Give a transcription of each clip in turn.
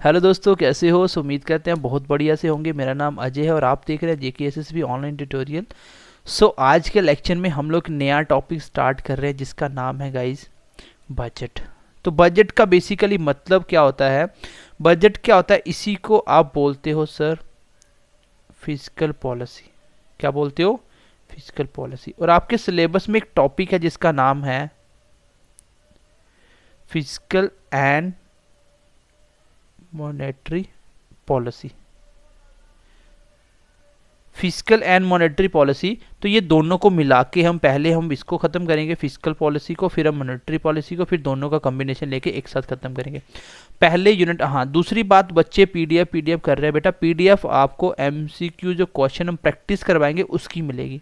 Hello दोस्तों, कैसे हो? उम्मीद करते हैं बहुत बढ़िया से होंगे। मेरा नाम अजय है और आप देख रहे हैं जेके एसएसबी ऑनलाइन ट्यूटोरियल। आज के लेक्चर में हम लोग नया टॉपिक स्टार्ट कर रहे हैं जिसका नाम है गाइस बजट। तो बजट का बेसिकली मतलब क्या होता है? बजट क्या होता है, इसी को आप बोलते हो सर फिजिकल पॉलिसी। क्या बोलते हो? Physical policy. और आपके सिलेबस में एक टॉपिक है जिसका नाम है physical and monetary policy. Physical and monetary policy, तो ये दोनों को मिला के हम इसको खत्म करेंगे, फिजिकल पॉलिसी को, फिर हम मॉनेटरी पॉलिसी को, फिर दोनों का कॉम्बिनेशन लेके एक साथ खत्म करेंगे पहले यूनिट। हाँ, दूसरी बात, बच्चे पीडीएफ कर रहे हैं बेटा, पीडीएफ आपको एमसीक्यू जो क्वेश्चन हम प्रैक्टिस करवाएंगे उसकी मिलेगी।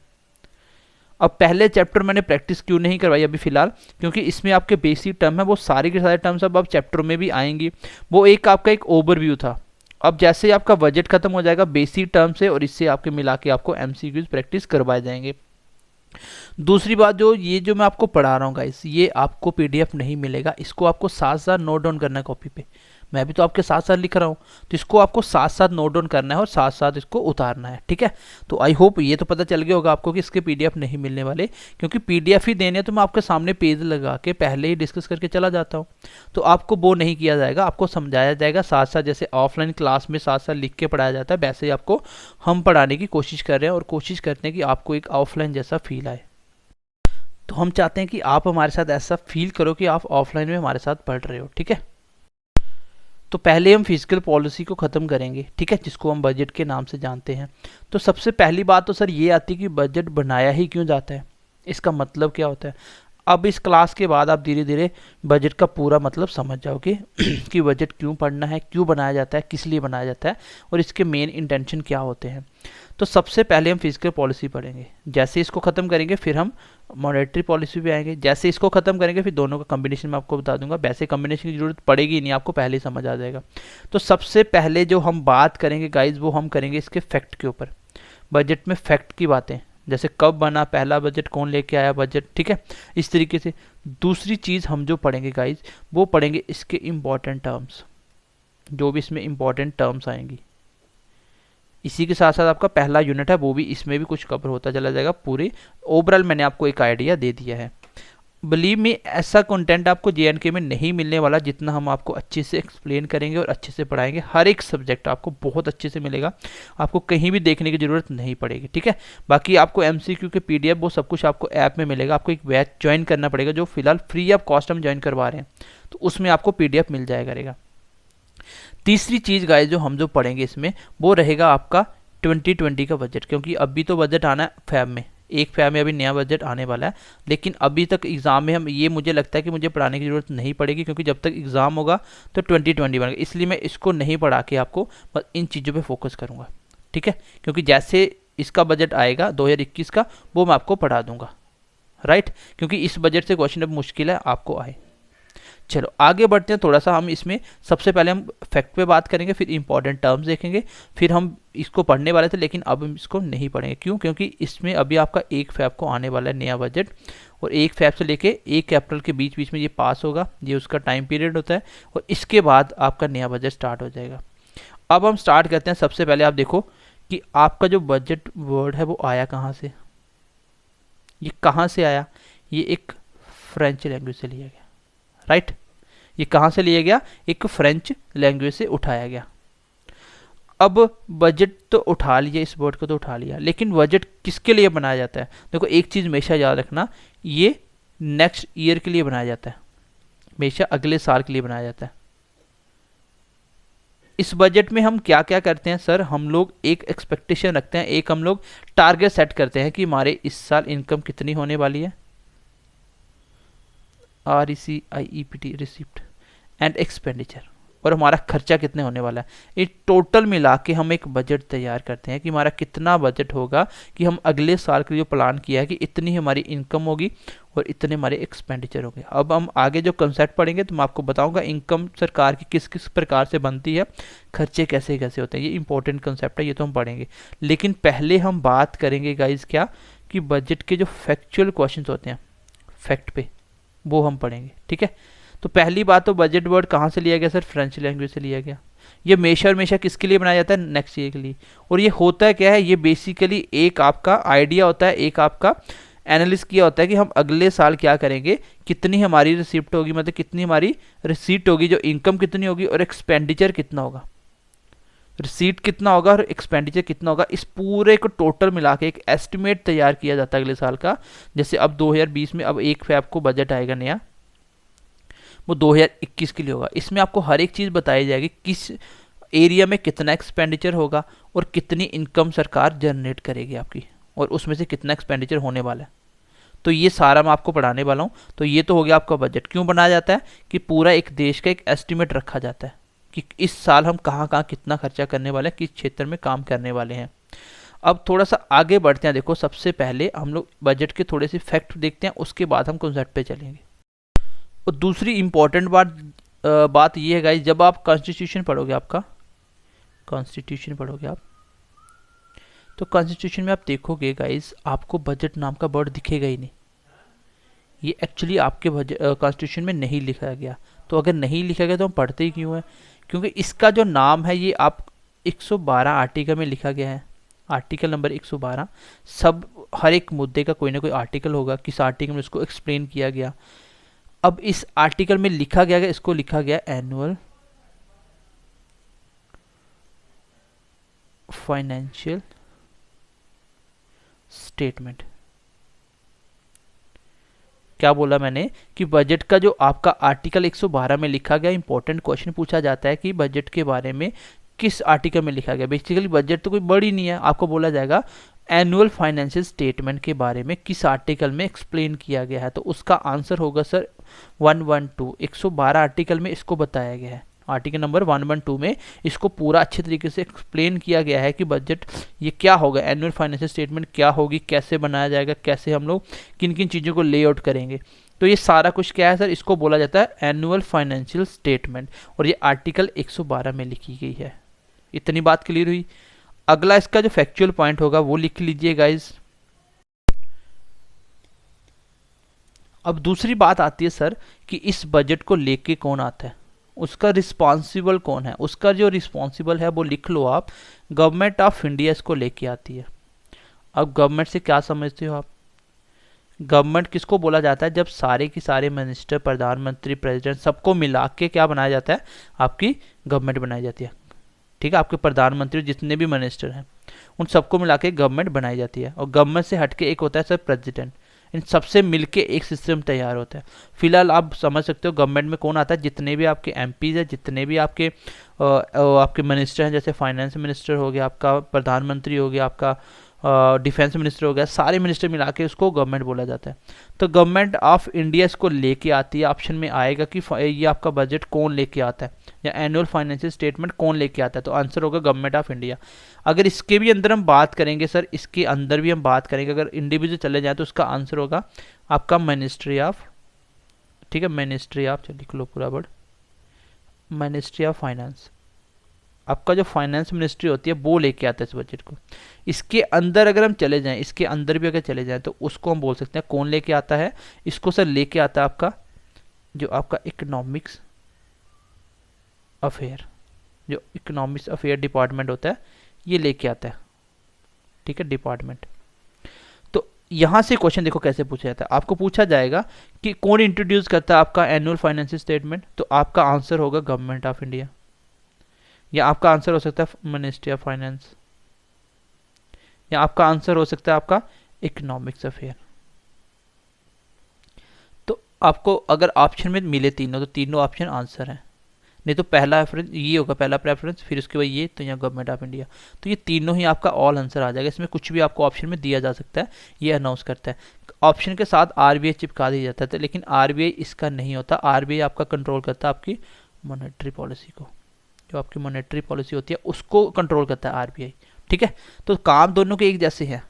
अब पहले चैप्टर मैंने प्रैक्टिस क्यों नहीं करवाई अभी फिलहाल, क्योंकि इसमें आपके बेसिक टर्म है, वो सारे के सारे टर्म्स अब चैप्टर में भी आएंगी। वो एक आपका एक ओवरव्यू था। अब जैसे आपका बजट खत्म हो जाएगा बेसिक टर्म से, और इससे आपके मिला के आपको एमसीक्यूज प्रैक्टिस करवाए जाएंगे। दूसरी बात, जो ये जो मैं आपको पढ़ा रहा हूँ गाइस, ये आपको पीडीएफ नहीं मिलेगा, इसको आपको साथ साथ नोट डाउन करना है कॉपी पे। मैं भी तो आपके साथ साथ लिख रहा हूँ, तो इसको आपको साथ साथ नोट डाउन करना है और साथ साथ इसको उतारना है, ठीक है। तो आई होप ये तो पता चल गया होगा आपको कि इसके पीडीएफ नहीं मिलने वाले, क्योंकि पीडीएफ ही देने हैं तो मैं आपके सामने पेज लगा के पहले ही डिस्कस करके चला जाता हूँ। तो आपको वो नहीं किया जाएगा, आपको समझाया जाएगा साथ साथ, जैसे ऑफलाइन क्लास में साथ साथ लिख के पढ़ाया जाता है, वैसे ही आपको हम पढ़ाने की कोशिश कर रहे हैं और कोशिश करते हैं कि आपको एक ऑफलाइन जैसा फील आए। तो हम चाहते हैं कि आप हमारे साथ ऐसा फील करो कि आप ऑफलाइन में हमारे साथ पढ़ रहे हो, ठीक है। तो पहले हम फिजिकल पॉलिसी को ख़त्म करेंगे, ठीक है, जिसको हम बजट के नाम से जानते हैं। तो सबसे पहली बात तो सर ये आती है कि बजट बनाया ही क्यों जाता है, इसका मतलब क्या होता है। अब इस क्लास के बाद आप धीरे धीरे बजट का पूरा मतलब समझ जाओगे कि बजट क्यों पढ़ना है, क्यों बनाया जाता है, किस लिए बनाया जाता है और इसके मेन इंटेंशन क्या होते हैं। तो सबसे पहले हम फिजिकल पॉलिसी पढ़ेंगे, जैसे इसको ख़त्म करेंगे फिर हम मॉनेटरी पॉलिसी पे आएंगे, जैसे इसको खत्म करेंगे फिर दोनों का कॉम्बिनेशन मैं आपको बता दूंगा। वैसे कॉम्बिनेशन की जरूरत पड़ेगी नहीं, आपको पहले ही समझ आ जाएगा। तो सबसे पहले जो हम बात करेंगे गाइज, वो हम करेंगे इसके फैक्ट के ऊपर। बजट में फैक्ट की बातें, जैसे कब बना पहला बजट, कौन लेके आया बजट, ठीक है, इस तरीके से। दूसरी चीज़ हम जो पढ़ेंगे गाइज, वो पढ़ेंगे इसके इम्पॉर्टेंट टर्म्स, जो भी इसमें इम्पॉर्टेंट टर्म्स आएंगी। इसी के साथ साथ आपका पहला यूनिट है वो भी, इसमें भी कुछ कवर होता चला जाएगा पूरे। ओवरऑल मैंने आपको एक आइडिया दे दिया है। बिलीव में ऐसा कंटेंट आपको जेएनके में नहीं मिलने वाला जितना हम आपको अच्छे से एक्सप्लेन करेंगे और अच्छे से पढ़ाएंगे। हर एक सब्जेक्ट आपको बहुत अच्छे से मिलेगा, आपको कहीं भी देखने की जरूरत नहीं पड़ेगी, ठीक है। बाकी आपको एमसीक्यू के पीडीएफ वो सब कुछ आपको ऐप में मिलेगा। आपको एक बैच ज्वाइन करना पड़ेगा, जो फिलहाल फ्री ऑफ कॉस्ट हम ज्वाइन करवा रहे हैं, तो उसमें आपको पीडीएफ मिल जाएगा रहेगा। तीसरी चीज़ गाइस जो हम जो पढ़ेंगे इसमें, वो रहेगा आपका 2020 का बजट, क्योंकि अभी तो बजट आना है फैब में, 1 फैब में अभी नया बजट आने वाला है। लेकिन अभी तक एग्ज़ाम में हम ये, मुझे लगता है कि मुझे पढ़ाने की ज़रूरत नहीं पड़ेगी, क्योंकि जब तक एग्ज़ाम होगा तो 2020 बनेगा, इसलिए मैं इसको नहीं पढ़ा के आपको बस इन चीज़ों पे फोकस करूँगा, ठीक है। क्योंकि जैसे इसका बजट आएगा 2021 का, वो मैं आपको पढ़ा दूंगा, राइट, क्योंकि इस बजट से क्वेश्चन अब मुश्किल है आपको आए। चलो आगे बढ़ते हैं थोड़ा सा। हम इसमें सबसे पहले हम फैक्ट पे बात करेंगे, फिर इंपॉर्टेंट टर्म्स देखेंगे, फिर हम इसको पढ़ने वाले थे लेकिन अब हम इसको नहीं पढ़ेंगे। क्यों? क्योंकि इसमें अभी आपका 1 फैब को आने वाला है नया बजट, और 1 फैब से लेके 1 अप्रैल के बीच बीच में ये पास होगा, ये उसका टाइम पीरियड होता है, और इसके बाद आपका नया बजट स्टार्ट हो जाएगा। अब हम स्टार्ट करते हैं। सबसे पहले आप देखो कि आपका जो बजट वर्ड है वो आया कहाँ से, ये कहाँ से आया, ये एक फ्रेंच लैंग्वेज से लिया गया, राइट। ये कहाँ से लिया गया? एक फ्रेंच लैंग्वेज से उठाया गया। अब बजट तो उठा लिया, इस वर्ड को तो उठा लिया, लेकिन बजट किसके लिए बनाया जाता है? देखो एक चीज़ हमेशा याद रखना, ये नेक्स्ट ईयर के लिए बनाया जाता है, हमेशा अगले साल के लिए बनाया जाता है। इस बजट में हम क्या क्या करते हैं सर? हम लोग एक एक्सपेक्टेशन रखते हैं, एक हम लोग टारगेट सेट करते हैं कि हमारे इस साल इनकम कितनी होने वाली है, RECIEPT रिसिप्ट एंड एक्सपेंडिचर, और हमारा खर्चा कितने होने वाला है। ये टोटल मिला के हम एक बजट तैयार करते हैं कि हमारा कितना बजट होगा, कि हम अगले साल के लिए जो प्लान किया है कि इतनी हमारी इनकम होगी और इतने हमारे एक्सपेंडिचर होंगे। अब हम आगे जो कंसेप्ट पढ़ेंगे तो मैं आपको बताऊंगा इनकम सरकार की किस किस प्रकार से बनती है, खर्चे कैसे कैसे होते हैं। ये इंपॉर्टेंट कंसेप्ट है, ये तो हम पढ़ेंगे। लेकिन पहले हम बात करेंगे गाइज क्या, कि बजट के जो फैक्चुअल क्वेश्चन होते हैं फैक्ट पे, वो हम पढ़ेंगे, ठीक है। तो पहली बात तो बजट वर्ड कहाँ से लिया गया सर? फ्रेंच लैंग्वेज से लिया गया। ये हमेशा किसके लिए बनाया जाता है, नेक्स्ट ईयर के लिए। और ये होता है क्या है, ये बेसिकली एक आपका आइडिया होता है, एक आपका एनालिसिस किया होता है कि हम अगले साल क्या करेंगे, कितनी हमारी रिसिप्ट होगी, मतलब कितनी हमारी रिसीट होगी, जो इनकम कितनी होगी और एक्सपेंडिचर कितना होगा, रिसीट कितना होगा और एक्सपेंडिचर कितना होगा, इस पूरे को टोटल मिला के एक एस्टिमेट तैयार किया जाता है अगले साल का। जैसे अब 2020 में अब 1 फरवरी को बजट आएगा नया, वो 2021 के लिए होगा। इसमें आपको हर एक चीज़ बताई जाएगी, किस एरिया में कितना एक्सपेंडिचर होगा और कितनी इनकम सरकार जनरेट करेगी आपकी, और उसमें से कितना एक्सपेंडिचर होने वाला है। तो ये सारा मैं आपको पढ़ाने वाला हूँ। तो ये तो हो गया आपका बजट। क्यों बनाया जाता है कि पूरा एक देश का एक एस्टिमेट रखा जाता है कि इस साल हम कहाँ कहाँ कितना खर्चा करने वाले हैं, किस क्षेत्र में काम करने वाले हैं। अब थोड़ा सा आगे बढ़ते हैं। देखो, सबसे पहले हम लोग बजट के थोड़े से फैक्ट देखते हैं, उसके बाद हम कॉन्सेप्ट पे चलेंगे। और दूसरी इंपॉर्टेंट बात ये है गाइस, जब आप कॉन्स्टिट्यूशन पढ़ोगे, आपका कॉन्स्टिट्यूशन पढ़ोगे आप, तो कॉन्स्टिट्यूशन में आप देखोगे गाइस, आपको बजट नाम का वर्ड दिखेगा ही नहीं। ये एक्चुअली आपके कॉन्स्टिट्यूशन में नहीं लिखा गया। तो अगर नहीं लिखा गया तो हम पढ़ते ही क्यों है, क्योंकि इसका जो नाम है ये आप 112 आर्टिकल में लिखा गया है। आर्टिकल नंबर 112, सब हर एक मुद्दे का कोई ना कोई आर्टिकल होगा, किस आर्टिकल में इसको एक्सप्लेन किया गया। अब इस आर्टिकल में लिखा गया, इसको लिखा गया एनुअल फाइनेंशियल स्टेटमेंट। क्या बोला मैंने कि बजट का जो आपका आर्टिकल 112 में लिखा गया, इंपॉर्टेंट क्वेश्चन पूछा जाता है कि बजट के बारे में किस आर्टिकल में लिखा गया। बेसिकली बजट तो कोई बड़ी नहीं है, आपको बोला जाएगा एनुअल फाइनेंशियल स्टेटमेंट के बारे में किस आर्टिकल में एक्सप्लेन किया गया है। तो उसका आंसर होगा सर 112। 112 आर्टिकल में इसको बताया गया है। आर्टिकल नंबर 112 में इसको पूरा अच्छे तरीके से एक्सप्लेन किया गया है कि बजट ये क्या होगा, एनुअल फाइनेंशियल स्टेटमेंट क्या होगी, कैसे बनाया जाएगा, कैसे हम लोग किन किन चीज़ों को लेआउट करेंगे। तो ये सारा कुछ क्या है सर, इसको बोला जाता है एनुअल फाइनेंशियल स्टेटमेंट, और ये आर्टिकल 112 में लिखी गई है। इतनी बात क्लियर हुई। अगला इसका जो फैक्चुअल पॉइंट होगा वो लिख लीजिए गाइज। अब दूसरी बात आती है सर कि इस बजट को लेके कौन आता है, उसका रिस्पॉन्सिबल कौन है। उसका जो रिस्पॉन्सिबल है वो लिख लो आप, गवर्नमेंट ऑफ इंडिया इसको लेके आती है। अब गवर्नमेंट से क्या समझते हो आप, गवर्नमेंट किसको बोला जाता है, जब सारे के सारे मिनिस्टर, प्रधानमंत्री, प्रेसिडेंट सबको मिला के क्या बनाया जाता है, आपकी गवर्नमेंट बनाई जाती है। ठीक है, आपके प्रधानमंत्री जितने भी मिनिस्टर हैं उन सबको मिला के गवर्नमेंट बनाई जाती है। और गवर्नमेंट से हटके एक होता है सर प्रेसिडेंट। इन सबसे मिलके एक सिस्टम तैयार होता है। फिलहाल आप समझ सकते हो गवर्नमेंट में कौन आता है, जितने भी आपके एमपीज हैं, जितने भी आपके मिनिस्टर हैं, जैसे फाइनेंस मिनिस्टर हो गया आपका, प्रधानमंत्री हो गया आपका, डिफेंस मिनिस्टर हो गया, सारे मिनिस्टर मिला के उसको गवर्नमेंट बोला जाता है। तो गवर्नमेंट ऑफ इंडिया इसको लेके आती है। ऑप्शन में आएगा कि ये आपका बजट कौन लेके आता है या एनुअल फाइनेंशियल स्टेटमेंट कौन लेके आता है, तो आंसर होगा गवर्नमेंट ऑफ इंडिया। अगर इसके भी अंदर हम बात करेंगे सर, इसके अंदर भी हम बात करेंगे, अगर इंडिविजुअल चले जाए तो उसका आंसर होगा आपका मिनिस्ट्री ऑफ, ठीक है, मिनिस्ट्री ऑफ, लिख लो पूरा वर्ड, मिनिस्ट्री ऑफ फाइनेंस। आपका जो फाइनेंस मिनिस्ट्री होती है वो लेके आता है इस बजट को। इसके अंदर अगर हम चले जाएं, इसके अंदर भी अगर चले जाएं तो उसको हम बोल सकते हैं कौन लेके आता है, इसको सर लेके आता है आपका जो आपका इकोनॉमिक्स अफेयर, जो इकोनॉमिक्स अफेयर डिपार्टमेंट होता है ये लेके आता है। ठीक है, डिपार्टमेंट। तो यहाँ से क्वेश्चन देखो कैसे पूछा जाता है। आपको पूछा जाएगा कि कौन इंट्रोड्यूस करता है आपका एनुअल फाइनेंशियल स्टेटमेंट, तो आपका आंसर होगा गवर्नमेंट ऑफ इंडिया, या आपका आंसर हो सकता है मिनिस्ट्री ऑफ फाइनेंस, या आपका आंसर हो सकता है आपका इकोनॉमिक्स अफेयर। तो आपको अगर ऑप्शन में मिले तीनों तो तीनों ऑप्शन आंसर हैं, नहीं तो पहला प्रेफरेंस ये होगा, पहला प्रेफरेंस, फिर उसके बाद ये, तो यहाँ गवर्नमेंट ऑफ इंडिया। तो ये तीनों ही आपका ऑल आंसर आ जाएगा। इसमें कुछ भी आपको ऑप्शन में दिया जा सकता है, ये अनाउंस करता है। ऑप्शन के साथ आरबीआई चिपका दिया जाता है, लेकिन आरबीआई इसका नहीं होता। आरबीआई आपका कंट्रोल करता है आपकी मॉनेटरी पॉलिसी को, जो आपकी मॉनेटरी पॉलिसी होती है उसको कंट्रोल करता है आरबीआई। ठीक है, तो काम दोनों के एक जैसे हैं,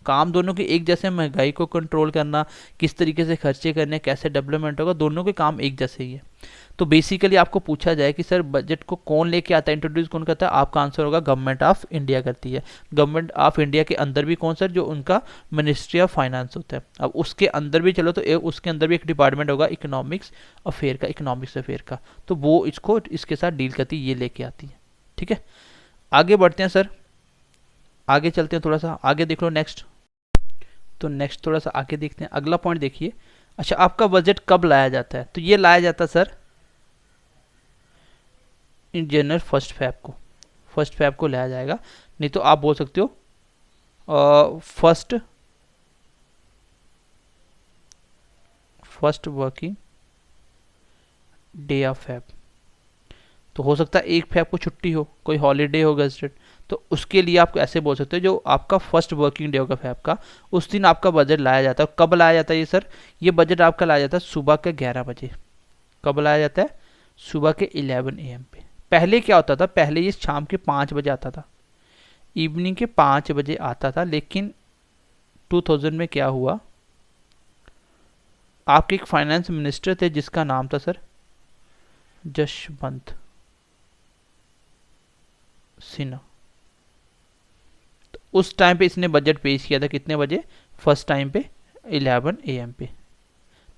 काम दोनों के एक जैसे, महंगाई को कंट्रोल करना, किस तरीके से खर्चे करने, कैसे डेवलपमेंट होगा, दोनों के काम एक जैसे ही है। तो बेसिकली आपको पूछा जाए कि सर बजट को कौन लेके आता है, इंट्रोड्यूस कौन करता है, आपका आंसर होगा गवर्नमेंट ऑफ इंडिया करती है। गवर्नमेंट ऑफ इंडिया के अंदर भी कौन सर, जो उनका मिनिस्ट्री ऑफ फाइनेंस होता है। अब उसके अंदर भी चलो तो उसके अंदर भी एक डिपार्टमेंट होगा इकोनॉमिक्स अफेयर का, इकोनॉमिक्स अफेयर का, तो वो इसको इसके साथ डील करती है, ये लेके आती है। ठीक है, आगे बढ़ते हैं सर, आगे चलते हैं, थोड़ा सा आगे देख लो नेक्स्ट। तो नेक्स्ट थोड़ा सा आगे देखते हैं, अगला पॉइंट देखिए। अच्छा, आपका बजट कब लाया जाता है? तो ये लाया जाता है sir in general first Feb को लाया जाएगा, नहीं तो आप बोल सकते हो first working day of Feb. तो हो सकता है एक फैब को छुट्टी हो, कोई हॉलीडे हो गजटेड, तो उसके लिए आप ऐसे बोल सकते हो जो आपका फर्स्ट वर्किंग डे होगा फैब का, उस दिन आपका बजट लाया जाता है। कब लाया जाता है ये सर? ये बजट आपका लाया जाता है सुबह के 11 बजे। कब लाया जाता है? सुबह के 11 AM पे। पहले क्या होता था? पहले ये शाम के 5 बजे आता था, इवनिंग के 5 बजे आता था, लेकिन 2000 में क्या हुआ, आपके एक फाइनेंस मिनिस्टर थे जिसका नाम था सर जशवंत सिन्हा। तो उस टाइम पे इसने बजट पेश किया था, कितने बजे? फर्स्ट टाइम पे 11 AM पे।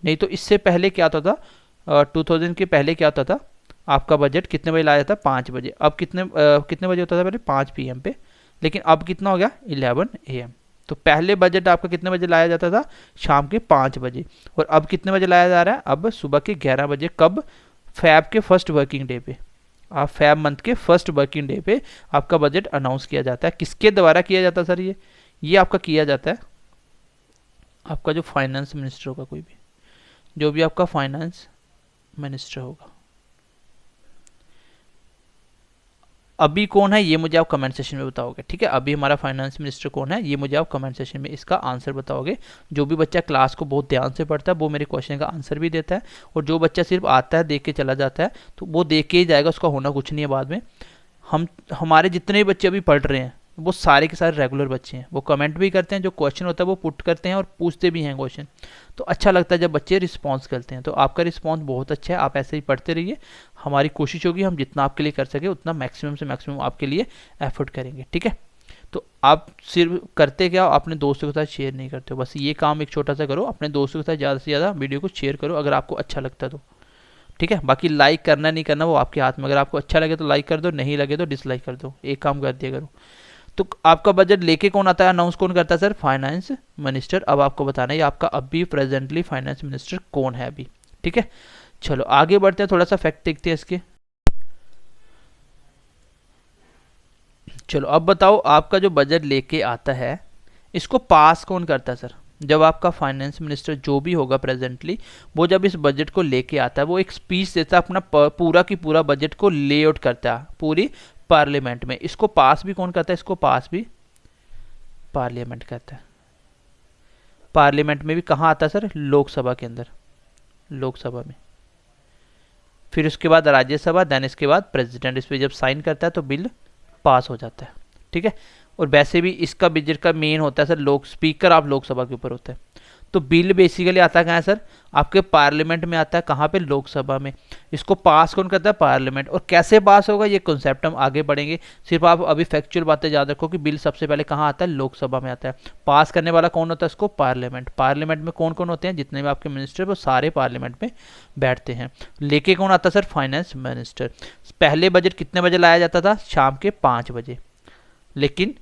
नहीं तो इससे पहले क्या होता था, 2000 के पहले क्या होता था, आपका बजट कितने बजे लाया जाता? 5 बजे। अब कितने बजे होता था पहले? 5 PM पे, लेकिन अब कितना हो गया? 11 AM। तो पहले बजट आपका कितने बजे लाया जाता था? शाम के 5 बजे। और अब कितने बजे लाया जा रहा है? अब सुबह के 11 बजे। कब? फैब के फर्स्ट वर्किंग डे पे। आप फैब मंथ के फर्स्ट वर्किंग डे पे आपका बजट अनाउंस किया जाता है। किसके द्वारा किया जाता है सर? ये आपका किया जाता है, आपका जो फाइनेंस मिनिस्टर होगा, कोई भी जो भी आपका फाइनेंस मिनिस्टर होगा। अभी कौन है ये मुझे आप कमेंट सेशन में बताओगे, ठीक है? अभी हमारा फाइनेंस मिनिस्टर कौन है ये मुझे आप कमेंट सेशन में इसका आंसर बताओगे। जो भी बच्चा क्लास को बहुत ध्यान से पढ़ता है वो मेरे क्वेश्चन का आंसर भी देता है, और जो बच्चा सिर्फ आता है देख के चला जाता है तो वो देख के ही जाएगा, उसका होना कुछ नहीं है बाद में। हमारे जितने भी बच्चे अभी पढ़ रहे हैं वो सारे के सारे रेगुलर बच्चे हैं, वो कमेंट भी करते हैं, जो क्वेश्चन होता है वो पुट करते हैं और पूछते भी हैं क्वेश्चन। तो अच्छा लगता है जब बच्चे रिस्पॉन्स करते हैं। तो आपका रिस्पॉन्स बहुत अच्छा है, आप ऐसे ही पढ़ते रहिए। हमारी कोशिश होगी हम जितना आपके लिए कर सके उतना मैक्सिमम से मैक्सिमम आपके लिए एफर्ट करेंगे, ठीक है? तो आप सिर्फ करते क्या हो, अपने दोस्तों के साथ शेयर नहीं करते हो, बस ये काम एक छोटा सा करो, अपने दोस्तों के साथ ज़्यादा से ज़्यादा वीडियो को शेयर करो अगर आपको अच्छा लगता है तो, ठीक है? बाकी लाइक करना नहीं करना वो आपके हाथ में। अगर आपको अच्छा लगे तो लाइक कर दो, नहीं लगे तो डिसलाइक कर दो, एक काम कर दिया करो। तो आपका बजट लेके कौन आता है, अनाउंस कौन करता है सर? Finance minister. अब आपको बताना है आपका अभी प्रेजेंटली फाइनेंस मिनिस्टर कौन है अभी, ठीक है? चलो आगे बढ़ते हैं, थोड़ा सा फैक्ट देखते हैं इसके। चलो अब बताओ, आपका जो बजट लेके आता है इसको पास कौन करता है सर? जब आपका फाइनेंस मिनिस्टर जो भी होगा प्रेजेंटली, वो जब इस बजट को लेके आता है वो एक स्पीच देता है, अपना पूरा की पूरा बजट को ले आउट करता है पूरी पार्लियामेंट में। इसको पास भी कौन करता है? इसको पास भी पार्लियामेंट करता है। पार्लियामेंट में भी कहाँ आता है सर? लोकसभा के अंदर, लोकसभा में। फिर उसके बाद राज्यसभा, देन इसके बाद प्रेसिडेंट इस पर जब साइन करता है तो बिल पास हो जाता है, ठीक है? और वैसे भी इसका बजट का मेन होता है सर स्पीकर ऑफ लोकसभा के ऊपर होता है। तो बिल बेसिकली आता है कहाँ है सर? आपके पार्लियामेंट में आता है, कहाँ पे? लोकसभा में। इसको पास कौन करता है? पार्लियामेंट। और कैसे पास होगा ये कॉन्सेप्ट हम आगे बढ़ेंगे, सिर्फ आप अभी फैक्चुअल बातें याद रखो कि बिल सबसे पहले कहाँ आता है? लोकसभा में आता है। पास करने वाला कौन होता है? इसको पार्लियामेंट। पार्लियामेंट में कौन कौन होते हैं? जितने भी आपके मिनिस्टर वो सारे पार्लियामेंट में बैठते हैं। लेके कौन आता है सर? Finance minister. पहले बजट कितने बजे लाया जाता था? शाम के 5 बजे। लेकिन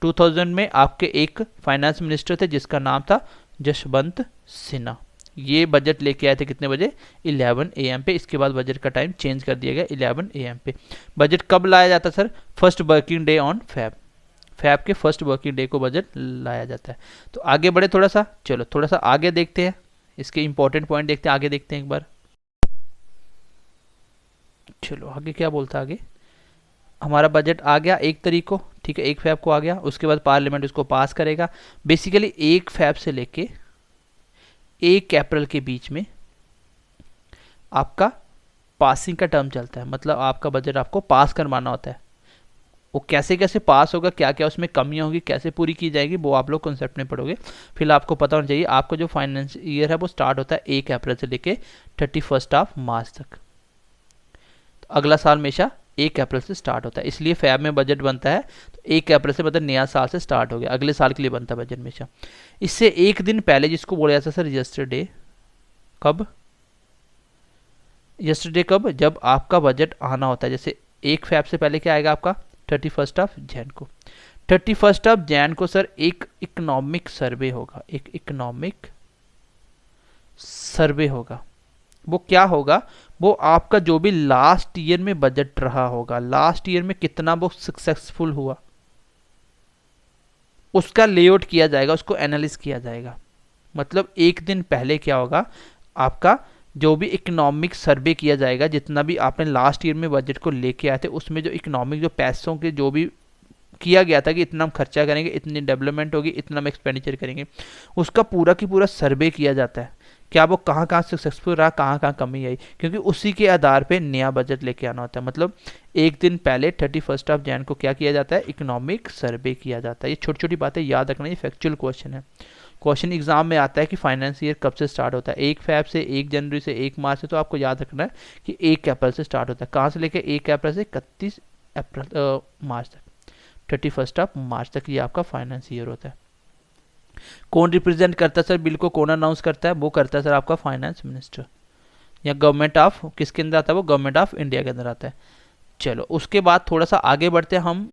2000 में आपके एक फाइनेंस मिनिस्टर थे जिसका नाम था जशवंत सिन्हा। ये बजट लेके आए थे कितने बजे? 11 AM पे। इसके बाद बजट का टाइम चेंज कर दिया गया 11 AM पे। बजट कब लाया जाता sir? First working day on Feb. Feb के फर्स्ट वर्किंग डे को बजट लाया जाता है। तो आगे बढ़े थोड़ा सा, चलो थोड़ा सा आगे देखते हैं, इसके इंपॉर्टेंट पॉइंट देखते हैं, आगे देखते हैं एक बार। चलो आगे क्या बोलता है? आगे हमारा बजट आ गया 1 तारीख को, ठीक है? 1 फैब को आ गया। उसके बाद पार्लियामेंट उसको पास करेगा। बेसिकली 1 फैब से लेके 1 अप्रैल के बीच में आपका पासिंग का टर्म चलता है, मतलब आपका बजट आपको पास करवाना होता है। वो कैसे कैसे पास होगा, क्या क्या उसमें कमियां होगी, कैसे पूरी की जाएगी, वो आप लोग कॉन्सेप्ट में पढ़ोगे। फिलहाल आपको पता होना चाहिए आपका जो फाइनेंस ईयर है वो स्टार्ट होता है 1 अप्रैल से लेके 31 मार्च तक। तो अगला साल हमेशा 1 अप्रैल से स्टार्ट होता है, इसलिए फैब में बजट बनता है तो 1 अप्रैल से मतलब नया साल से स्टार्ट हो गया, अगले साल के लिए बनता है बजट हमेशा। इससे एक दिन पहले जिसको बोला जाता है सर यस्टरडे। कब? यस्टरडे कब? जब आपका बजट आना होता है, जैसे 1 फैब से पहले क्या आएगा आपका 31 ऑफ जैन को। 31 ऑफ जैन को सर एक इकोनॉमिक सर्वे होगा, एक इकोनॉमिक सर्वे होगा। वो क्या होगा, वो आपका जो भी लास्ट ईयर में बजट रहा होगा, लास्ट ईयर में कितना वो सक्सेसफुल हुआ, उसका लेआउट किया जाएगा, उसको एनालिस किया जाएगा। मतलब एक दिन पहले क्या होगा, आपका जो भी इकोनॉमिक सर्वे किया जाएगा, जितना भी आपने लास्ट ईयर में बजट को लेके आए थे, उसमें जो इकोनॉमिक जो पैसों के जो भी किया गया था कि इतना हम खर्चा करेंगे, इतनी डेवलपमेंट होगी, इतना हम एक्सपेंडिचर करेंगे, उसका पूरा की पूरा सर्वे किया जाता है। क्या वो कहाँ कहाँ सक्सेसफुल रहा, कहाँ कहाँ कमी आई, क्योंकि उसी के आधार पे नया बजट लेके आना होता है। मतलब एक दिन पहले 31 ऑफ जैन को क्या किया जाता है, इकोनॉमिक सर्वे किया जाता है। ये छोटी छोटी बातें याद रखना, ये फैक्चुअल क्वेश्चन है। क्वेश्चन एग्जाम में आता है कि फाइनेंस ईयर कब से स्टार्ट होता है, 1 फैब से, 1 जनवरी से, 1 मार्च से। तो आपको याद रखना है कि 1 अप्रैल से स्टार्ट होता है। कहाँ से लेकर 1 अप्रैल से 31 अप्रैल मार्च तक, 31 ऑफ मार्च तक ये आपका फाइनेंस ईयर होता है। कौन रिप्रेजेंट करता है सर बिल को, कौन अनाउंस करता है, वो करता है सर आपका फाइनेंस मिनिस्टर, या गवर्नमेंट ऑफ किसके अंदर आता है, वो गवर्नमेंट ऑफ इंडिया के अंदर आता है। चलो उसके बाद थोड़ा सा आगे बढ़ते हैं हम।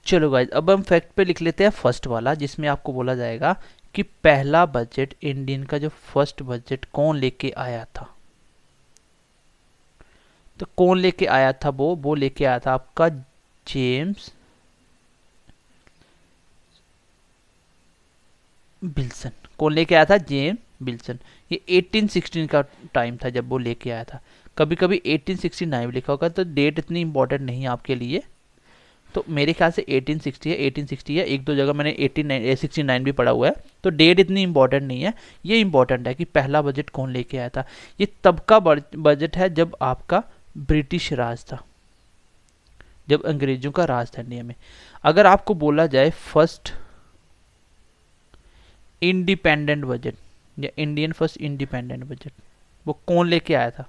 चलो गाइज अब हम फैक्ट पे लिख लेते हैं फर्स्ट वाला, जिसमें आपको बोला जाएगा कि पहला बजट, इंडियन का जो फर्स्ट बजट कौन लेके आया था। तो कौन लेके आया था, वो लेके आया था आपका जेम्स बिल्सन। कौन लेके आया था, जेम्स बिल्सन। ये 1816 का टाइम था जब वो लेके आया था। कभी कभी 1869 भी लिखा होगा, तो डेट इतनी इंपॉर्टेंट नहीं है आपके लिए। तो मेरे ख्याल से 1860 है, 1860 है। एक दो जगह मैंने 1869 भी पढ़ा हुआ है, तो डेट इतनी इंपॉर्टेंट नहीं है। ये इंपॉर्टेंट है कि पहला बजट कौन लेके आया था। ये तब का बजट है जब आपका ब्रिटिश राज था, जब अंग्रेजों का राज था इंडिया में। अगर आपको बोला जाए फर्स्ट इंडिपेंडेंट बजट या इंडियन फर्स्ट इंडिपेंडेंट बजट, वो कौन लेके आया था,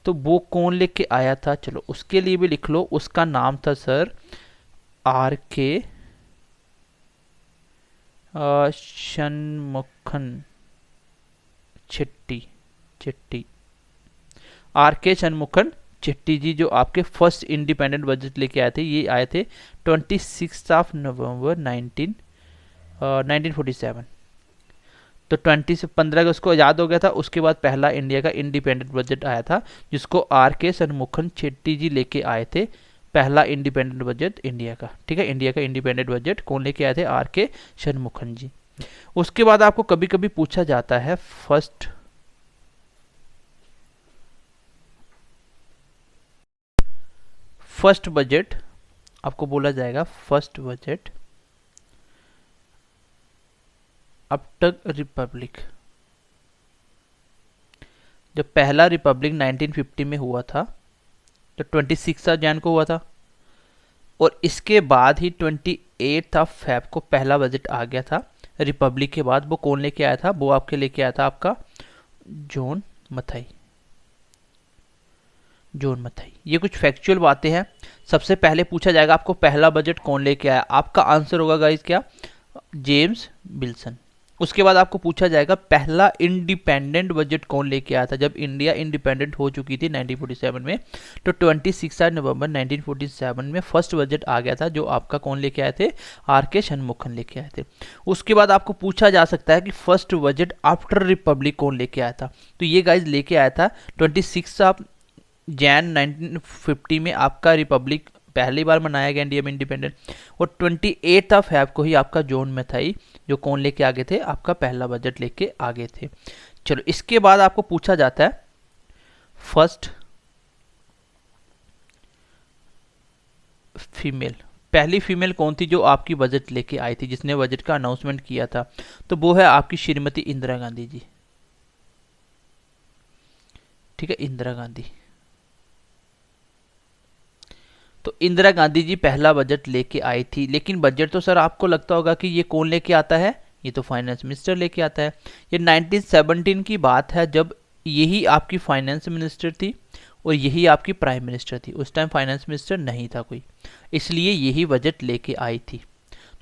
तो वो कौन लेके आया था, चलो उसके लिए भी लिख लो। उसका नाम था sir R.K. Shanmukhan Chetty. R.K. Shanmukhan Chetty ji जो आपके फर्स्ट इंडिपेंडेंट बजट लेके आए थे, ये आए थे 26 ऑफ नवंबर 1947। तो 20 से 15 अगस्त को याद हो गया था। उसके बाद पहला इंडिया का इंडिपेंडेंट बजट आया था, जिसको R.K. षणमुखन चेट्टी जी लेके आए थे। पहला इंडिपेंडेंट बजट इंडिया का, ठीक है, इंडिया का इंडिपेंडेंट बजट कौन लेके आए थे, R.K. षणमुखन जी। उसके बाद आपको कभी कभी पूछा जाता है फर्स्ट बजट, आपको बोला जाएगा फर्स्ट बजट आफ्टर रिपब्लिक। जब पहला रिपब्लिक 1950 में हुआ था, तो 26 जैन को हुआ था, और इसके बाद ही 28 ऑफ फैब को पहला बजट आ गया था रिपब्लिक के बाद। वो कौन लेके आया था, वो आपके लेके आया था आपका जॉन मथाई। ये कुछ फैक्चुअल बातें हैं। सबसे पहले पूछा जाएगा आपको पहला बजट कौन लेके आया, आपका आंसर होगा गाइस क्या, जेम्स बिल्सन। उसके बाद आपको पूछा जाएगा पहला इंडिपेंडेंट बजट कौन लेके आया था, जब इंडिया इंडिपेंडेंट हो चुकी थी 1947 में। तो 26 नवंबर 1947 में फर्स्ट बजट आ गया था, जो आपका कौन लेके आए थे, R.K. षणमुखन लेके आए थे। उसके बाद आपको पूछा जा सकता है कि फर्स्ट बजट आफ्टर रिपब्लिक कौन लेके आया था। तो ये गाइज लेके आया था 26 जैन 1950 में आपका रिपब्लिक पहली बार मनाया गया इंडिया में इंडिपेंडेंट, और 28 ऑफ फैब को ही आपका जॉन मथाई जो कौन लेके आगे थे, आपका पहला बजट लेके आगे थे। चलो इसके बाद आपको पूछा जाता है फर्स्ट फीमेल, पहली फीमेल कौन थी जो आपकी बजट लेके आई थी, जिसने बजट का अनाउंसमेंट किया था। तो वो है आपकी श्रीमती इंदिरा गांधी जी, ठीक है, इंदिरा गांधी। तो इंदिरा गांधी जी पहला बजट लेके आई थी। लेकिन बजट तो सर आपको लगता होगा कि ये कौन लेके आता है, ये तो फाइनेंस मिनिस्टर लेके आता है। ये 1917 की बात है, जब यही आपकी फाइनेंस मिनिस्टर थी और यही आपकी प्राइम मिनिस्टर थी। उस टाइम फाइनेंस मिनिस्टर नहीं था कोई, इसलिए यही बजट लेके आई थी।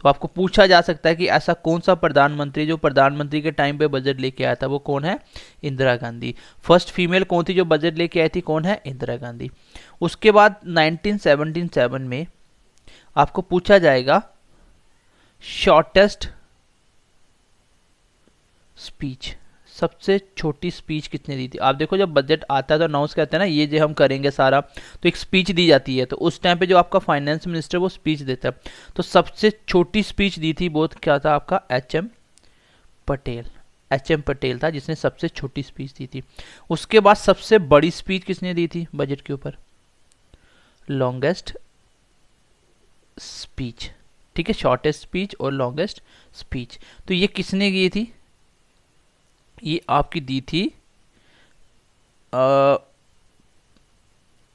तो आपको पूछा जा सकता है कि ऐसा कौन सा प्रधानमंत्री जो प्रधानमंत्री के टाइम पे बजट लेके आया था, वो कौन है? इंदिरा गांधी। फर्स्ट फीमेल कौन थी जो बजट लेके आई थी? कौन है? इंदिरा गांधी। उसके बाद 1977 में आपको पूछा जाएगा शॉर्टेस्ट स्पीच, सबसे छोटी स्पीच किसने दी थी? आप देखो जब बजट आता है तो अनाउंस करते हैं ना, ये जो हम करेंगे सारा, तो एक स्पीच दी जाती है, तो उस टाइम पे जो आपका फाइनेंस मिनिस्टर वो स्पीच देता है, तो सबसे छोटी स्पीच दी थी वो क्या था आपका? एच.एम. पटेल। एच.एम. पटेल था जिसने सबसे छोटी स्पीच दी थी। उसके बाद सबसे बड़ी स्पीच किसने दी थी बजट के ऊपर? लॉन्गेस्ट स्पीच, ठीक है, शॉर्टेस्ट स्पीच और लॉन्गेस्ट स्पीच, तो ये किसने की थी? ये आपकी दी थी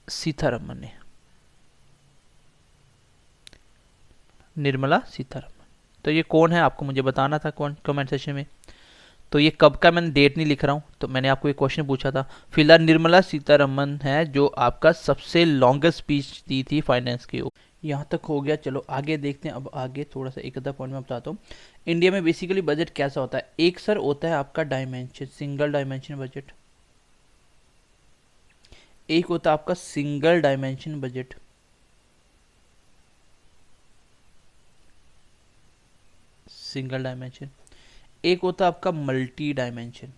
सीतारमन ने, निर्मला सीतारमन। तो ये कौन है आपको मुझे बताना था कौन, कमेंट सेक्शन में। तो ये कब का, मैंने डेट नहीं लिख रहा हूँ, तो मैंने आपको एक क्वेश्चन पूछा था। फिलहाल निर्मला सीतारमन है जो आपका सबसे लॉन्गेस्ट स्पीच दी थी फाइनेंस के ऊपर। यहाँ तक हो गया, चलो आगे देखते हैं। अब आगे थोड़ा सा एक आधा पॉइंट में बताता हूँ। इंडिया में बेसिकली बजट कैसा होता है? एक सर होता है आपका डायमेंशन, सिंगल डायमेंशन बजट। एक होता है आपका single dimension budget, single dimension. एक होता है आपका मल्टी डायमेंशन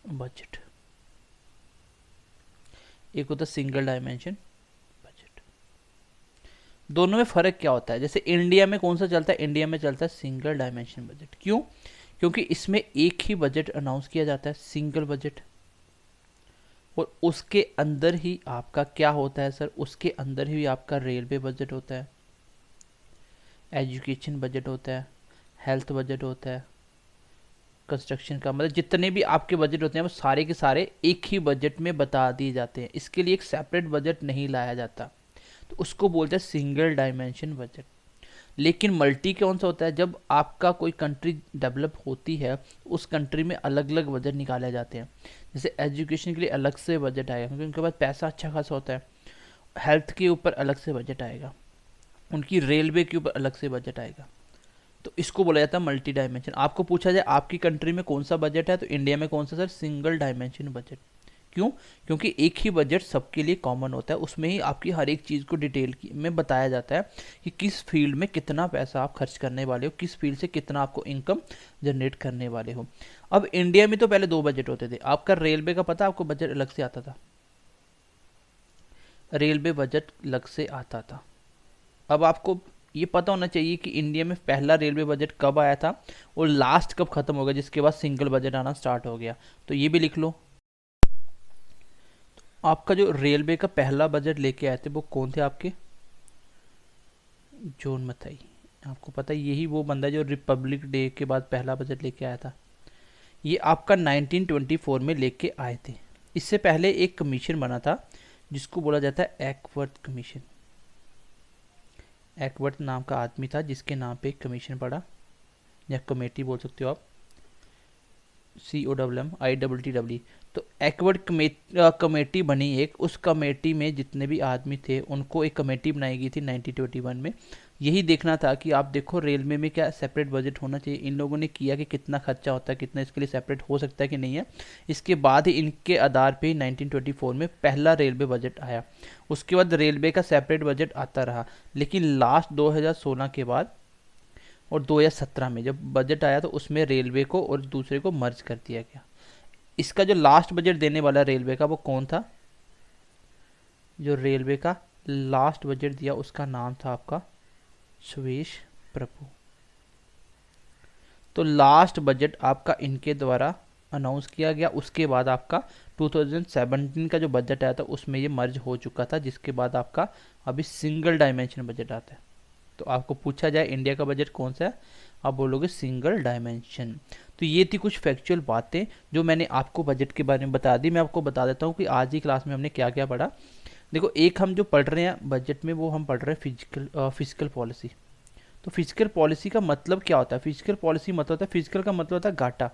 बजट। एक होता है सिंगल डायमेंशन बजट। दोनों में फर्क क्या होता है? जैसे इंडिया में कौन सा चलता है? इंडिया में चलता है सिंगल डायमेंशन बजट। क्यों? क्योंकि इसमें एक ही बजट अनाउंस किया जाता है, सिंगल बजट, और उसके अंदर ही आपका क्या होता है सर? उसके अंदर ही आपका रेलवे बजट होता है, एजुकेशन बजट होता है, हेल्थ बजट होता है, कंस्ट्रक्शन का, मतलब जितने भी आपके बजट होते हैं वो सारे के सारे एक ही बजट में बता दिए जाते हैं। इसके लिए एक सेपरेट बजट नहीं लाया जाता, तो उसको बोलते हैं सिंगल डायमेंशन बजट। लेकिन मल्टी कौन सा होता है? जब आपका कोई कंट्री डेवलप होती है, उस कंट्री में अलग अलग बजट निकाले जाते हैं। जैसे एजुकेशन के लिए अलग से बजट आएगा क्योंकि उनके पास पैसा अच्छा खासा होता है, हेल्थ के ऊपर अलग से बजट आएगा, उनकी रेलवे के ऊपर अलग से बजट आएगा, तो इसको बोला जाता है मल्टी डायमेंशन। आपको पूछा जाए आपकी कंट्री में कौन सा बजट है, तो इंडिया में कौन सा सर? Single dimension budget. क्यों? क्योंकि एक ही बजट सबके लिए कॉमन होता है, उसमें ही आपकी हर एक चीज़ को डिटेल में बताया जाता है कि किस फील्ड में कितना पैसा आप खर्च करने वाले हो, किस फील्ड से कितना आपको इनकम जनरेट करने वाले हो। अब इंडिया में तो पहले दो बजट होते थे। आपका रेलवे का पता, आपको बजट अलग से आता था, रेलवे बजट अलग से आता था। अब आपको ये पता होना चाहिए कि इंडिया में पहला रेलवे बजट कब आया था और लास्ट कब खत्म हो गया, जिसके बाद सिंगल बजट आना स्टार्ट हो गया, तो ये भी लिख लो। आपका जो रेलवे का पहला बजट लेके आए थे वो कौन थे आपके? जॉन मथाई। आपको पता है यही वो बंदा है जो रिपब्लिक डे के बाद पहला बजट लेके आया था। ये आपका 1924 में लेके आए थे। इससे पहले एक कमीशन बना था जिसको बोला जाता है एक्वर्थ कमीशन। एक्वर्थ नाम का आदमी था जिसके नाम पे एक कमीशन पड़ा, या कमेटी बोल सकते हो आप, COMMITTW। तो एक्वर्थ कमेटी बनी एक, उस कमेटी में जितने भी आदमी थे उनको एक कमेटी बनाई गई थी 1921 में। यही देखना था कि आप देखो रेलवे में क्या सेपरेट बजट होना चाहिए। इन लोगों ने किया कि कितना खर्चा होता है, कितना इसके लिए सेपरेट हो सकता है कि नहीं है। इसके बाद ही इनके आधार पे 1924 में पहला रेलवे बजट आया। उसके बाद रेलवे का सेपरेट बजट आता रहा, लेकिन लास्ट 2016 के बाद और 2017 में जब बजट आया तो उसमें रेलवे को और दूसरे को मर्ज कर दिया गया। इसका जो लास्ट बजट देने वाला रेलवे का वो कौन था? जो रेलवे का लास्ट बजट दिया उसका नाम था आपका सुरेश प्रभु। तो लास्ट बजट आपका इनके द्वारा अनाउंस किया गया। उसके बाद आपका 2017 का जो बजट आया था उसमें ये मर्ज हो चुका था, जिसके बाद आपका अभी सिंगल डायमेंशन बजट आता है। तो आपको पूछा जाए इंडिया का बजट कौन सा है, आप बोलोगे सिंगल डायमेंशन। तो ये थी कुछ फैक्चुअल बातें जो मैंने आपको बजट के बारे में बता दी। मैं आपको बता देता हूँ कि आज ही क्लास में हमने क्या क्या पढ़ा। देखो, एक हम जो पढ़ रहे हैं बजट में वो हम पढ़ रहे हैं फिजिकल पॉलिसी। तो फिजिकल पॉलिसी का मतलब क्या होता है? फिजिकल पॉलिसी मतलब होता है, फिजिकल का मतलब होता है घाटा।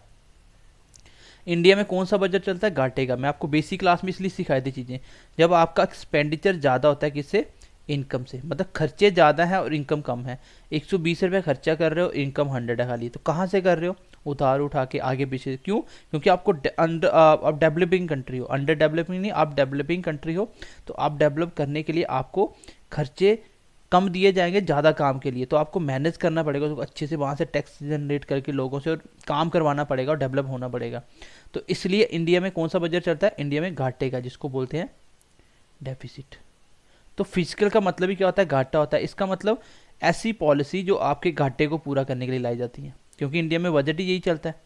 इंडिया में कौन सा बजट चलता है? घाटे का। मैं आपको बेसिक क्लास में इसलिए सिखाई थी चीज़ें, जब आपका एक्सपेंडिचर ज़्यादा होता है किससे? इनकम से, मतलब खर्चे ज़्यादा हैं और इनकम कम है। 120 रुपये खर्चा कर रहे हो, इनकम 100 है खाली, तो कहाँ से कर रहे हो? उधार उठा के आगे पीछे। क्यों? क्योंकि आपको आप डेवलपिंग कंट्री हो, अंडर डेवलपिंग नहीं, आप डेवलपिंग कंट्री हो, तो आप डेवलप करने के लिए आपको खर्चे कम दिए जाएंगे ज़्यादा काम के लिए, तो आपको मैनेज करना पड़ेगा, तो अच्छे से वहाँ से टैक्स जनरेट करके लोगों से और काम करवाना पड़ेगा और डेवलप होना पड़ेगा। तो इसलिए इंडिया में कौन सा बजट चलता है? इंडिया में घाटे का, जिसको बोलते हैं डेफिसिट। तो फिजिकल का मतलब ही क्या होता है? घाटा होता है। इसका मतलब ऐसी पॉलिसी जो आपके घाटे को पूरा करने के लिए लाई जाती है, क्योंकि इंडिया में बजट ही यही चलता है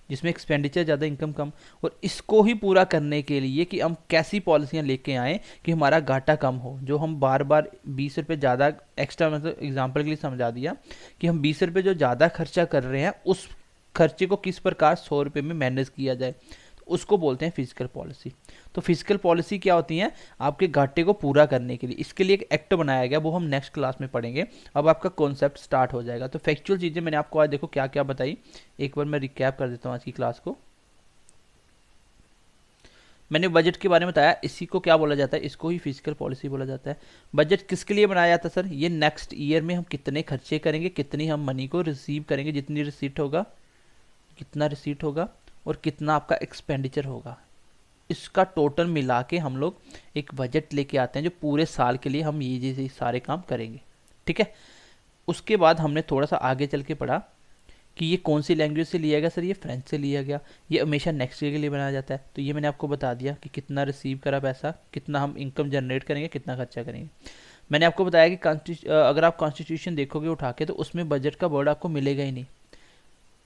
जिसमें एक्सपेंडिचर ज़्यादा इनकम कम, और इसको ही पूरा करने के लिए कि हम कैसी पॉलिसियाँ लेके आएँ कि हमारा घाटा कम हो। जो हम बार बार 20 रुपये ज़्यादा एक्स्ट्रा, मतलब एग्जांपल के लिए समझा दिया कि हम 20 रुपये जो ज़्यादा खर्चा कर रहे हैं उस खर्चे को किस प्रकार 100 रुपये में मैनेज किया जाए, उसको बोलते हैं फिजिकल पॉलिसी। तो फिजिकल पॉलिसी क्या होती है? आपके घाटे को पूरा करने के लिए, इसके लिए एक एक्ट बनाया गया, वो हम नेक्स्ट क्लास में पढ़ेंगे। अब आपका कॉन्सेप्ट स्टार्ट हो जाएगा। तो फैक्चुअल चीज़ें मैंने आपको आज देखो क्या क्या बताई, एक बार मैं रिकैप कर देता हूँ आज की क्लास को। मैंने बजट के बारे में बताया, इसी को क्या बोला जाता है? इसको ही फिजिकल पॉलिसी बोला जाता है। बजट किसके लिए बनाया जाता है सर? ये नेक्स्ट ईयर में हम कितने खर्चे करेंगे, कितनी हम मनी को रिसीव करेंगे, जितनी रिसीट होगा, कितना रिसीट होगा और कितना आपका एक्सपेंडिचर होगा, इसका टोटल मिला के हम लोग एक बजट लेके आते हैं जो पूरे साल के लिए हम ये जैसे सारे काम करेंगे। ठीक है। उसके बाद हमने थोड़ा सा आगे चल के पढ़ा कि ये कौन सी लैंग्वेज से लिया गया सर? ये फ्रेंच से लिया गया। ये हमेशा नेक्स्ट ईयर के लिए बनाया जाता है। तो ये मैंने आपको बता दिया कि कितना रिसीव करा पैसा, कितना हम इनकम जनरेट करेंगे, कितना खर्चा करेंगे। मैंने आपको बताया कि अगर आप कॉन्स्टिट्यूशन देखोगे उठा के तो उसमें बजट का वर्ड आपको मिलेगा ही नहीं।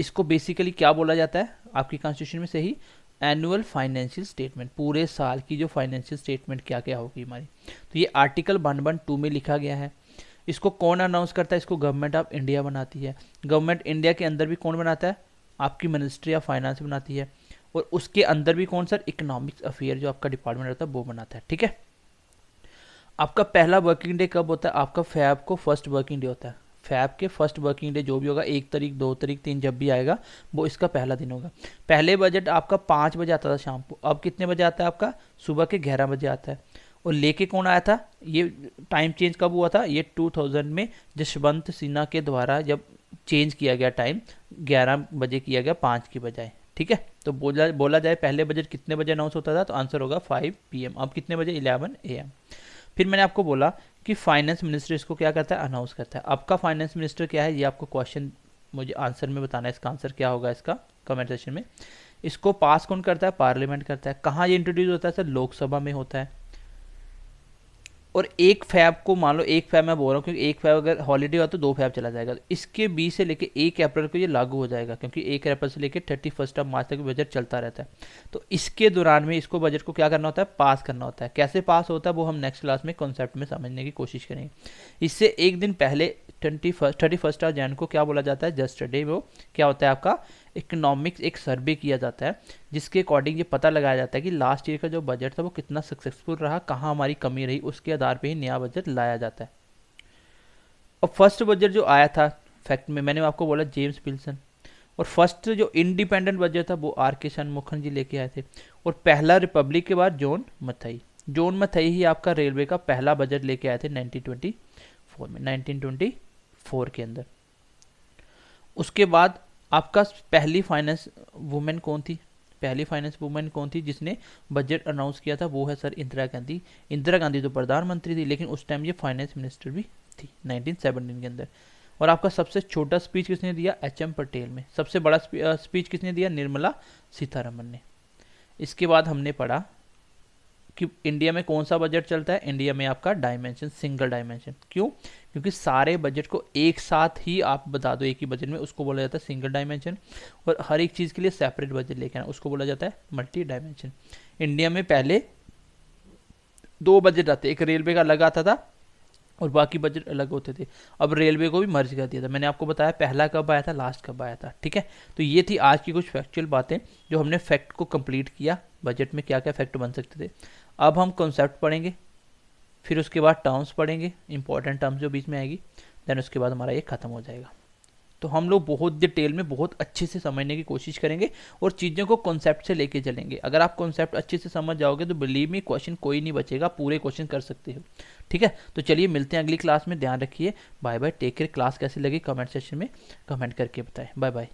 इसको बेसिकली क्या बोला जाता है आपकी कॉन्स्टिट्यूशन में? सही, एनुअल फाइनेंशियल स्टेटमेंट। पूरे साल की जो फाइनेंशियल स्टेटमेंट क्या क्या होगी हमारी, तो ये आर्टिकल 112 में लिखा गया है। इसको कौन अनाउंस करता है? इसको गवर्नमेंट ऑफ इंडिया बनाती है। गवर्नमेंट इंडिया के अंदर भी कौन बनाता है? आपकी मिनिस्ट्री ऑफ फाइनेंस बनाती है। और उसके अंदर भी कौन सर? इकोनॉमिक्स अफेयर जो आपका डिपार्टमेंट होता है वो बनाता है। ठीक है। आपका पहला वर्किंग डे कब होता है? आपका फैब को फर्स्ट वर्किंग डे होता है। फैब के फर्स्ट वर्किंग डे जो भी होगा, 1 तारीख 2 तारीख 3 जब भी आएगा, वो इसका पहला दिन होगा। पहले बजट आपका 5 बजे आता था शाम को, अब कितने बजे आता है आपका? सुबह के 11 बजे आता है। और लेके कौन आया था? ये टाइम चेंज कब हुआ था? ये 2000 में जसवंत सिन्हा के द्वारा जब चेंज किया गया टाइम, 11 बजे किया गया 5 की बजाय। ठीक है। तो बोला जाए पहले बजट कितने बजे अनाउंस होता था, तो आंसर होगा 5 PM। अब कितने बजे? 11 AM। फिर मैंने आपको बोला कि फाइनेंस मिनिस्टर इसको क्या करता है? अनाउंस करता है। आपका फाइनेंस मिनिस्टर क्या है? ये आपको क्वेश्चन मुझे आंसर में बताना है, इसका आंसर क्या होगा इसका कमेंट सेक्शन में। इसको पास कौन करता है? पार्लियामेंट करता है। कहाँ ये इंट्रोड्यूस होता है सर? लोकसभा में होता है। और 1 फैब को मान लो, 1 फैब मैं बोल रहा हूँ क्योंकि 1 फैब अगर हॉलीडे हुआ तो 2 फैब चला जाएगा। इसके 20 से लेके 1 अप्रैल को ये लागू हो जाएगा, क्योंकि 1 अप्रैल से लेके 31 मार्च तक बजट चलता रहता है। तो इसके दौरान में इसको बजट को क्या करना होता है? पास करना होता है। कैसे पास होता है वो हम नेक्स्ट क्लास में कॉन्सेप्ट में समझने की कोशिश करेंगे। इससे एक दिन पहले 31 जनवरी को क्या बोला जाता है? Just day. वो क्या होता है आपका? इकोनॉमिक्स एक सर्वे किया जाता है, जिसके अकॉर्डिंग ये पता लगाया जाता है कि लास्ट ईयर का जो बजट था वो कितना सक्सेसफुल रहा, कहाँ हमारी कमी रही, उसके आधार पे ही नया बजट लाया जाता है। और फर्स्ट बजट जो आया था फैक्ट में, मैंने आपको बोला जेम्स विल्सन। और फर्स्ट जो इंडिपेंडेंट बजट था वो R.K. शनमुखम जी लेके आए थे। और पहला रिपब्लिक के बाद जॉन मथाई ही आपका रेलवे का पहला बजट लेके आए थे 1924 के अंदर। उसके बाद आपका पहली फाइनेंस वुमेन कौन थी? पहली फाइनेंस वुमेन कौन थी जिसने बजट अनाउंस किया था? वो है सर इंदिरा गांधी। इंदिरा गांधी तो प्रधानमंत्री थी, लेकिन उस टाइम ये फाइनेंस मिनिस्टर भी थी 1917 के अंदर। और आपका सबसे छोटा स्पीच किसने दिया? HM पटेल में। सबसे बड़ा स्पीच किसने दिया? निर्मला सीतारमन ने। इसके बाद हमने पढ़ा कि इंडिया में कौन सा बजट चलता है? इंडिया में आपका डायमेंशन, सिंगल डायमेंशन। क्यों? क्योंकि सारे बजट को एक साथ ही आप बता दो एक ही बजट में, उसको बोला जाता है सिंगल डायमेंशन। और हर एक चीज़ के लिए सेपरेट बजट लेके आना, उसको बोला जाता है मल्टी डायमेंशन। इंडिया में पहले 2 बजट आते, एक रेलवे का अलग आता था और बाकी बजट अलग होते थे। अब रेलवे को भी मर्ज कर दिया था। मैंने आपको बताया पहला कब आया था, लास्ट कब आया था। ठीक है। तो ये थी आज की कुछ फैक्चुअल बातें जो हमने फैक्ट को कंप्लीट किया, बजट में क्या क्या फैक्ट बन सकते थे। अब हम कॉन्सेप्ट पढ़ेंगे, फिर उसके बाद टर्म्स पढ़ेंगे, इंपॉर्टेंट टर्म्स जो बीच में आएगी, देन उसके बाद हमारा ये खत्म हो जाएगा। तो हम लोग बहुत डिटेल में बहुत अच्छे से समझने की कोशिश करेंगे और चीज़ों को कॉन्सेप्ट से लेके चलेंगे। अगर आप कॉन्सेप्ट अच्छे से समझ जाओगे तो बिलीव मी क्वेश्चन कोई नहीं बचेगा, पूरे क्वेश्चन कर सकते हो। ठीक है, तो चलिए मिलते हैं अगली क्लास में, ध्यान रखिए, bye bye, take care. Class कैसी लगी कमेंट सेक्शन में कमेंट करके बताएं। Bye bye.